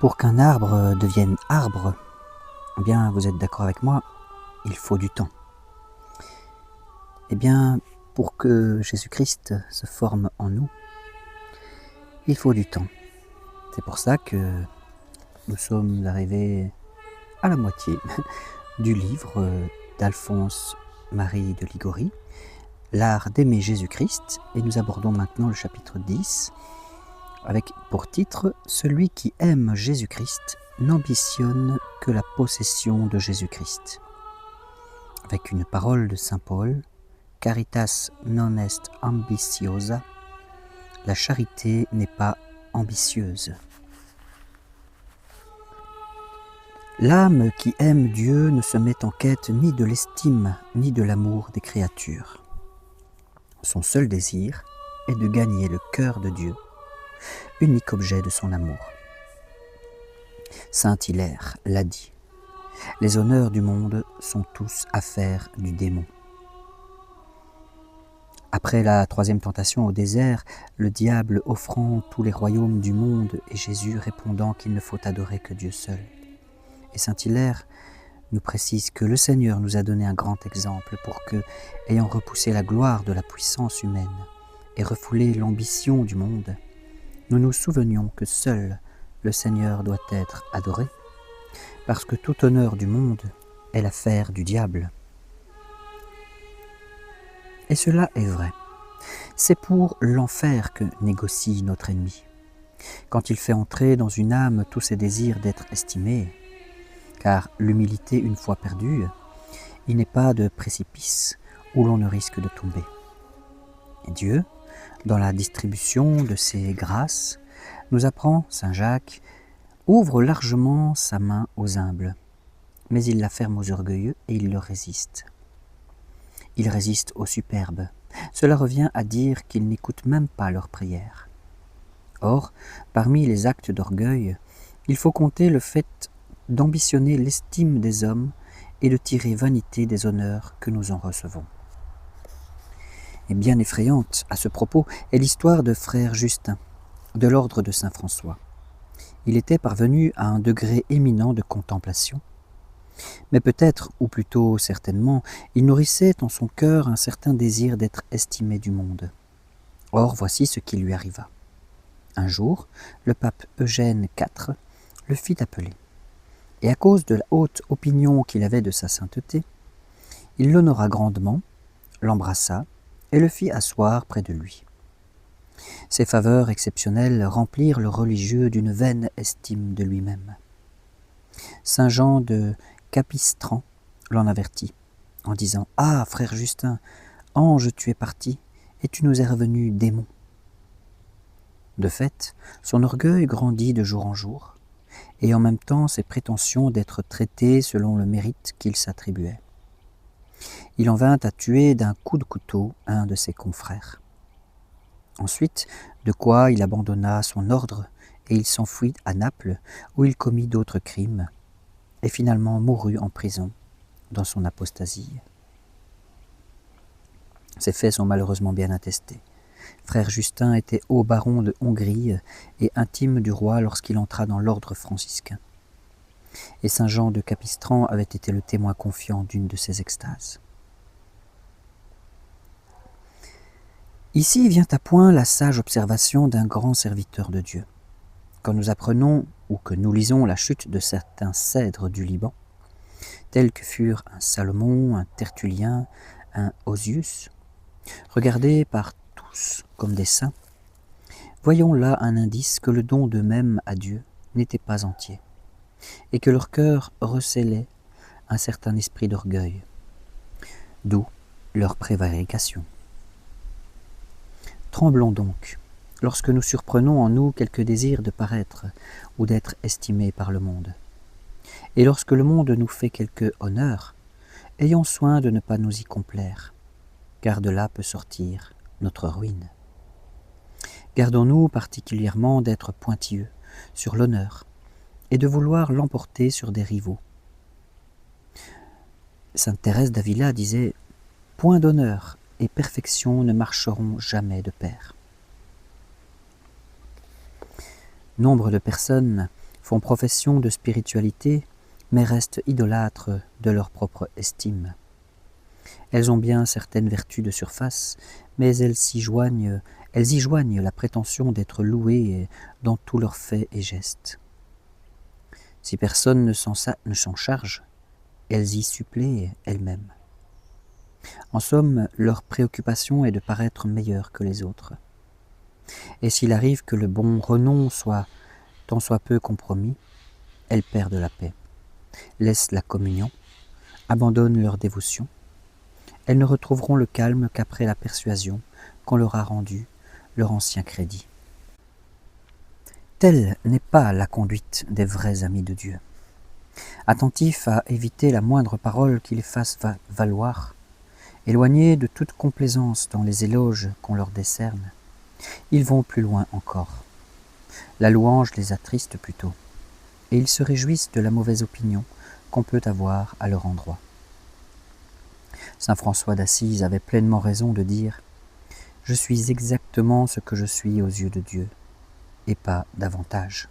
Pour qu'un arbre devienne arbre, eh bien, vous êtes d'accord avec moi, il faut du temps. Eh bien, pour que Jésus-Christ se forme en nous, il faut du temps. C'est pour ça que nous sommes arrivés à la moitié du livre d'Alphonse Marie de Ligorie, L'art d'aimer Jésus-Christ, et nous abordons maintenant le chapitre 10, avec pour titre « Celui qui aime Jésus-Christ n'ambitionne que la possession de Jésus-Christ », avec une parole de saint Paul, « Caritas non est ambitiosa », la charité n'est pas ambitieuse. L'âme qui aime Dieu ne se met en quête ni de l'estime ni de l'amour des créatures. Son seul désir est de gagner le cœur de Dieu, unique objet de son amour. Saint Hilaire l'a dit, « Les honneurs du monde sont tous affaires du démon ». Après la troisième tentation au désert, le diable offrant tous les royaumes du monde et Jésus répondant qu'il ne faut adorer que Dieu seul. Et saint Hilaire nous précise que le Seigneur nous a donné un grand exemple pour que, ayant repoussé la gloire de la puissance humaine et refoulé l'ambition du monde, nous nous souvenions que seul le Seigneur doit être adoré, parce que tout honneur du monde est l'affaire du diable. Et cela est vrai. C'est pour l'enfer que négocie notre ennemi. Quand il fait entrer dans une âme tous ses désirs d'être estimé, car l'humilité une fois perdue, il n'est pas de précipice où l'on ne risque de tomber. Et Dieu, dans la distribution de ses grâces, nous apprend, saint Jacques, ouvre largement sa main aux humbles, mais il la ferme aux orgueilleux et il leur résiste. Il résiste aux superbes. Cela revient à dire qu'ils n'écoutent même pas leurs prières. Or, parmi les actes d'orgueil, il faut compter le fait d'ambitionner l'estime des hommes et de tirer vanité des honneurs que nous en recevons. Et bien effrayante à ce propos est l'histoire de frère Justin, de l'ordre de saint François. Il était parvenu à un degré éminent de contemplation, mais peut-être, ou plutôt certainement, il nourrissait en son cœur un certain désir d'être estimé du monde. Or, voici ce qui lui arriva. Un jour, le pape Eugène IV le fit appeler. Et à cause de la haute opinion qu'il avait de sa sainteté, il l'honora grandement, l'embrassa et le fit asseoir près de lui. Ces faveurs exceptionnelles remplirent le religieux d'une vaine estime de lui-même. Saint Jean de Capistran l'en avertit, en disant « Ah, frère Justin, ange tu es parti, et tu nous es revenu démon ». De fait, son orgueil grandit de jour en jour, et en même temps ses prétentions d'être traité selon le mérite qu'il s'attribuait. Il en vint à tuer d'un coup de couteau un de ses confrères. Ensuite, de quoi il abandonna son ordre et il s'enfuit à Naples où il commit d'autres crimes et finalement mourut en prison dans son apostasie. Ces faits sont malheureusement bien attestés. Frère Justin était haut baron de Hongrie et intime du roi lorsqu'il entra dans l'ordre franciscain. Et saint Jean de Capistran avait été le témoin confiant d'une de ses extases. Ici vient à point la sage observation d'un grand serviteur de Dieu. Quand nous apprenons ou que nous lisons la chute de certains cèdres du Liban, tels que furent un Salomon, un Tertullien, un Osius, regardés par tous comme des saints, voyons là un indice que le don d'eux-mêmes à Dieu n'était pas entier, et que leur cœur recélait un certain esprit d'orgueil, d'où leur prévarication. Tremblons donc, lorsque nous surprenons en nous quelque désir de paraître ou d'être estimé par le monde. Et lorsque le monde nous fait quelque honneur, ayons soin de ne pas nous y complaire, car de là peut sortir notre ruine. Gardons-nous particulièrement d'être pointilleux sur l'honneur et de vouloir l'emporter sur des rivaux. Sainte Thérèse d'Avila disait « Point d'honneur et perfection ne marcheront jamais de pair ». Nombre de personnes font profession de spiritualité, mais restent idolâtres de leur propre estime. Elles ont bien certaines vertus de surface, mais elles y joignent la prétention d'être louées dans tous leurs faits et gestes. Si personne ne s'en charge, elles y suppléent elles-mêmes. En somme, leur préoccupation est de paraître meilleures que les autres. Et s'il arrive que le bon renom soit tant soit peu compromis, elles perdent la paix, laissent la communion, abandonnent leur dévotion. Elles ne retrouveront le calme qu'après la persuasion qu'on leur a rendu leur ancien crédit. Telle n'est pas la conduite des vrais amis de Dieu. Attentifs à éviter la moindre parole qui les fasse valoir, éloignés de toute complaisance dans les éloges qu'on leur décerne, ils vont plus loin encore. La louange les attriste plutôt, et ils se réjouissent de la mauvaise opinion qu'on peut avoir à leur endroit. Saint François d'Assise avait pleinement raison de dire « Je suis exactement ce que je suis aux yeux de Dieu, et pas davantage. »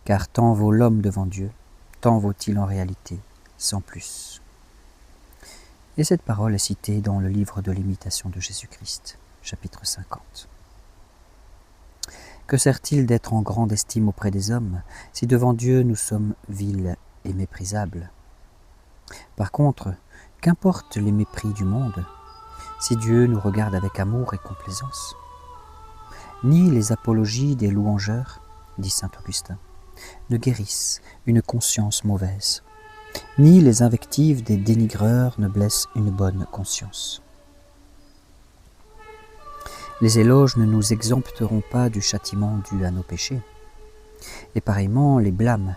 Car tant vaut l'homme devant Dieu, tant vaut-il en réalité, sans plus. Et cette parole est citée dans le livre de l'imitation de Jésus-Christ, chapitre 50. Que sert-il d'être en grande estime auprès des hommes, si devant Dieu nous sommes vils et méprisables? Par contre, qu'importent les mépris du monde, si Dieu nous regarde avec amour et complaisance? Ni les apologies des louangeurs, dit saint Augustin, ne guérissent une conscience mauvaise, ni les invectives des dénigreurs ne blessent une bonne conscience. Les éloges ne nous exempteront pas du châtiment dû à nos péchés, et pareillement les blâmes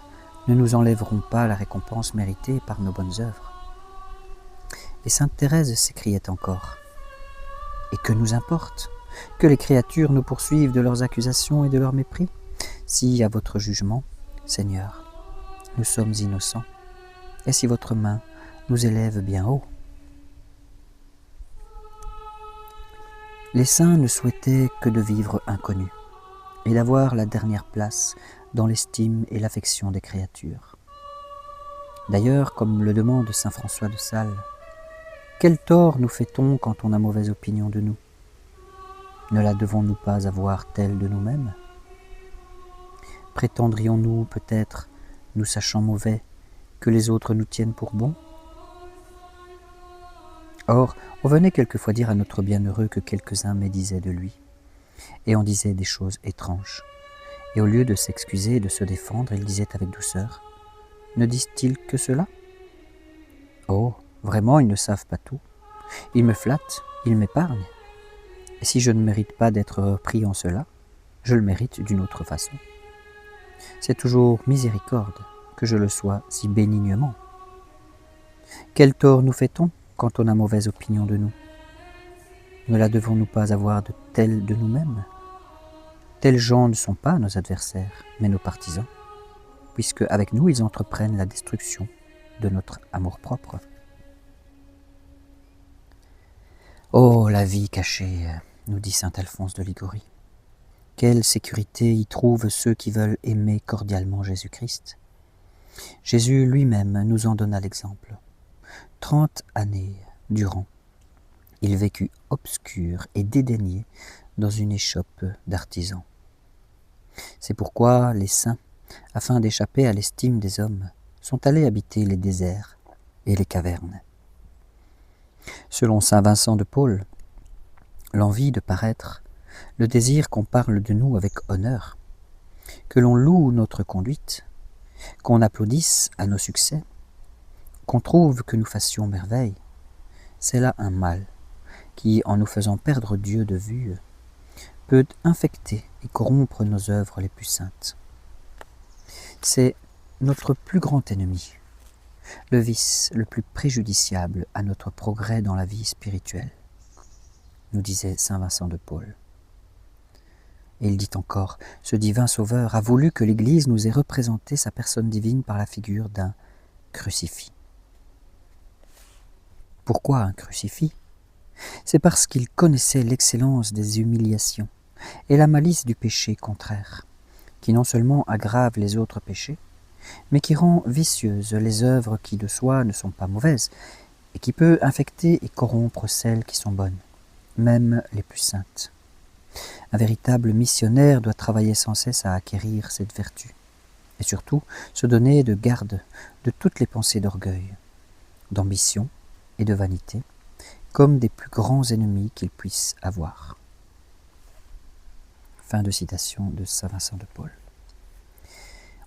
ne nous enlèveront pas la récompense méritée par nos bonnes œuvres. Et sainte Thérèse s'écriait encore « Et que nous importe que les créatures nous poursuivent de leurs accusations et de leurs mépris, si à votre jugement, Seigneur, nous sommes innocents, et si votre main nous élève bien haut. » Les saints ne souhaitaient que de vivre inconnus, et d'avoir la dernière place dans l'estime et l'affection des créatures. D'ailleurs, comme le demande saint François de Sales, quel tort nous fait-on quand on a mauvaise opinion de nous? Ne la devons-nous pas avoir telle de nous-mêmes? Prétendrions-nous peut-être, nous sachant mauvais, que les autres nous tiennent pour bons? Or, on venait quelquefois dire à notre bienheureux que quelques-uns médisaient de lui, et en disaient des choses étranges. Et au lieu de s'excuser et de se défendre, il disait avec douceur « Ne disent-ils que cela? Oh, vraiment, ils ne savent pas tout. Ils me flattent, ils m'épargnent. Et si je ne mérite pas d'être repris en cela, je le mérite d'une autre façon. C'est toujours miséricorde que je le sois si bénignement. Quel tort nous fait-on quand on a mauvaise opinion de nous? Ne la devons-nous pas avoir de telle de nous-mêmes? Tels gens ne sont pas nos adversaires, mais nos partisans, puisque avec nous ils entreprennent la destruction de notre amour-propre. Oh, la vie cachée, nous dit saint Alphonse de Liguori. Quelle sécurité y trouvent ceux qui veulent aimer cordialement Jésus-Christ? Jésus lui-même nous en donna l'exemple. 30 années durant, il vécut obscur et dédaigné dans une échoppe d'artisans. C'est pourquoi les saints, afin d'échapper à l'estime des hommes, sont allés habiter les déserts et les cavernes. Selon saint Vincent de Paul, l'envie de paraître, le désir qu'on parle de nous avec honneur, que l'on loue notre conduite, qu'on applaudisse à nos succès, qu'on trouve que nous fassions merveille, c'est là un mal qui, en nous faisant perdre Dieu de vue, peut infecter et corrompre nos œuvres les plus saintes. C'est notre plus grand ennemi, le vice le plus préjudiciable à notre progrès dans la vie spirituelle, nous disait saint Vincent de Paul. Et il dit encore, ce divin Sauveur a voulu que l'Église nous ait représenté sa personne divine par la figure d'un crucifix. Pourquoi un crucifix? C'est parce qu'il connaissait l'excellence des humiliations et la malice du péché contraire, qui non seulement aggrave les autres péchés, mais qui rend vicieuses les œuvres qui de soi ne sont pas mauvaises, et qui peut infecter et corrompre celles qui sont bonnes, même les plus saintes. Un véritable missionnaire doit travailler sans cesse à acquérir cette vertu, et surtout se donner de garde de toutes les pensées d'orgueil, d'ambition et de vanité, comme des plus grands ennemis qu'il puisse avoir. Fin de citation de saint Vincent de Paul.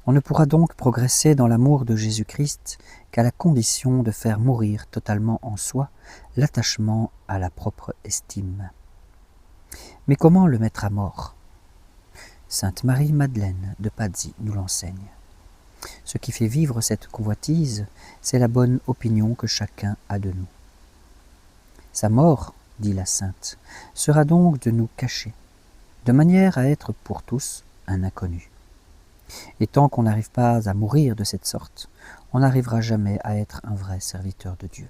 On ne pourra donc progresser dans l'amour de Jésus-Christ qu'à la condition de faire mourir totalement en soi l'attachement à la propre estime. Mais comment le mettre à mort? Sainte Marie-Madeleine de Pazzi nous l'enseigne. Ce qui fait vivre cette convoitise, c'est la bonne opinion que chacun a de nous. Sa mort, dit la sainte, sera donc de nous cacher, de manière à être pour tous un inconnu. Et tant qu'on n'arrive pas à mourir de cette sorte, on n'arrivera jamais à être un vrai serviteur de Dieu.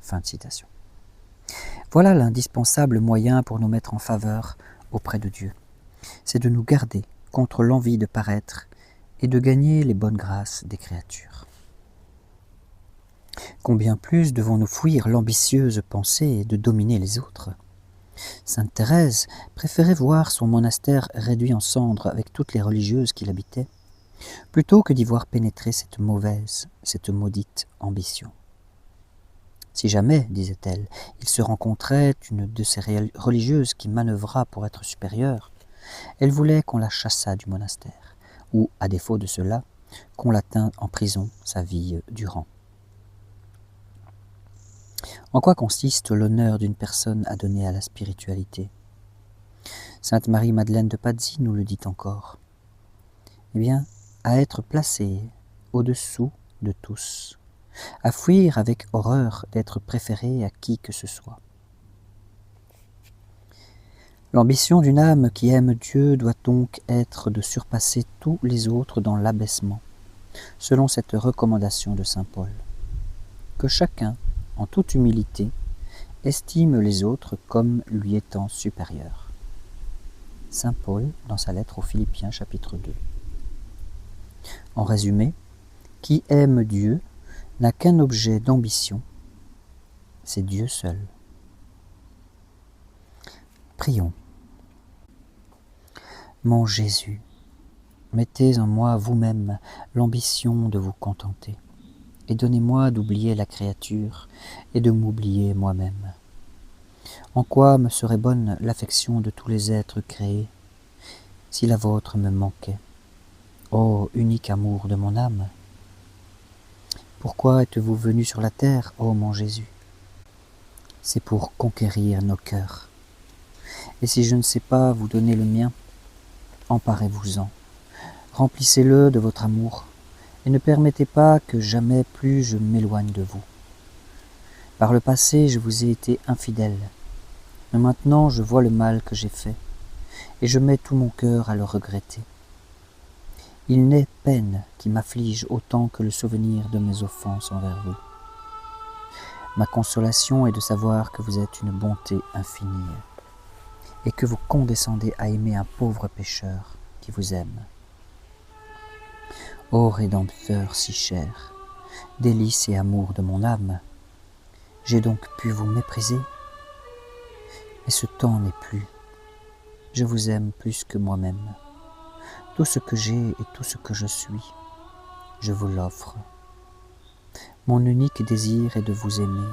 Fin de citation. Voilà l'indispensable moyen pour nous mettre en faveur auprès de Dieu. C'est de nous garder contre l'envie de paraître et de gagner les bonnes grâces des créatures. Combien plus devons-nous fuir l'ambitieuse pensée de dominer les autres? Sainte Thérèse préférait voir son monastère réduit en cendres avec toutes les religieuses qui l'habitaient, plutôt que d'y voir pénétrer cette mauvaise, cette maudite ambition. Si jamais, disait-elle, il se rencontrait une de ces religieuses qui manœuvra pour être supérieure, elle voulait qu'on la chassât du monastère, ou, à défaut de cela, qu'on la tînt en prison sa vie durant. En quoi consiste l'honneur d'une personne à donner à la spiritualité? Sainte Marie-Madeleine de Pazzi nous le dit encore. Eh bien, à être placée au-dessous de tous, à fuir avec horreur d'être préférée à qui que ce soit. L'ambition d'une âme qui aime Dieu doit donc être de surpasser tous les autres dans l'abaissement, selon cette recommandation de saint Paul. Que chacun, en toute humilité, estime les autres comme lui étant supérieurs. Saint Paul, dans sa lettre aux Philippiens, chapitre 2. En résumé, qui aime Dieu n'a qu'un objet d'ambition, c'est Dieu seul. Prions. Mon Jésus, mettez en moi vous-même l'ambition de vous contenter, et donnez-moi d'oublier la créature et de m'oublier moi-même. En quoi me serait bonne l'affection de tous les êtres créés, si la vôtre me manquait, ô unique amour de mon âme? Pourquoi êtes-vous venu sur la terre, ô mon Jésus? C'est pour conquérir nos cœurs. Et si je ne sais pas vous donner le mien, emparez-vous-en, remplissez-le de votre amour, et ne permettez pas que jamais plus je m'éloigne de vous. Par le passé, je vous ai été infidèle, mais maintenant je vois le mal que j'ai fait, et je mets tout mon cœur à le regretter. Il n'est peine qui m'afflige autant que le souvenir de mes offenses envers vous. Ma consolation est de savoir que vous êtes une bonté infinie, et que vous condescendez à aimer un pauvre pécheur qui vous aime. Ô Rédempteur si cher, délice et amour de mon âme, j'ai donc pu vous mépriser? Mais ce temps n'est plus. Je vous aime plus que moi-même. Tout ce que j'ai et tout ce que je suis, je vous l'offre. Mon unique désir est de vous aimer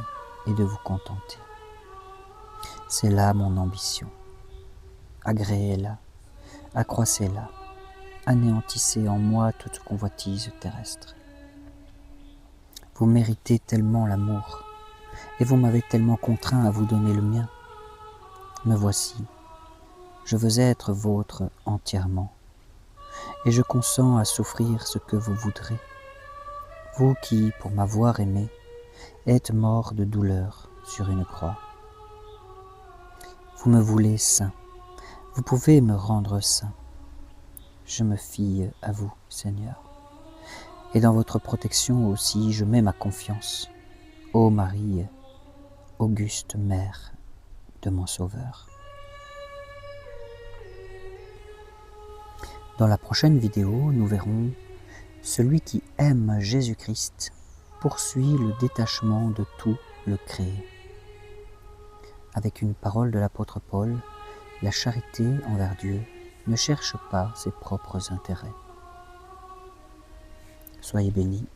et de vous contenter. C'est là mon ambition. Agréez-la, accroissez-la, anéantissez en moi toute convoitise terrestre. Vous méritez tellement l'amour, et vous m'avez tellement contraint à vous donner le mien. Me voici, je veux être vôtre entièrement, et je consens à souffrir ce que vous voudrez, vous qui, pour m'avoir aimé, êtes mort de douleur sur une croix. Vous me voulez saint, vous pouvez me rendre saint. Je me fie à vous, Seigneur, et dans votre protection aussi je mets ma confiance, ô Marie, auguste Mère de mon Sauveur. Dans la prochaine vidéo, nous verrons celui qui aime Jésus-Christ poursuit le détachement de tout le créé. Avec une parole de l'apôtre Paul, la charité envers Dieu ne cherche pas ses propres intérêts. Soyez bénis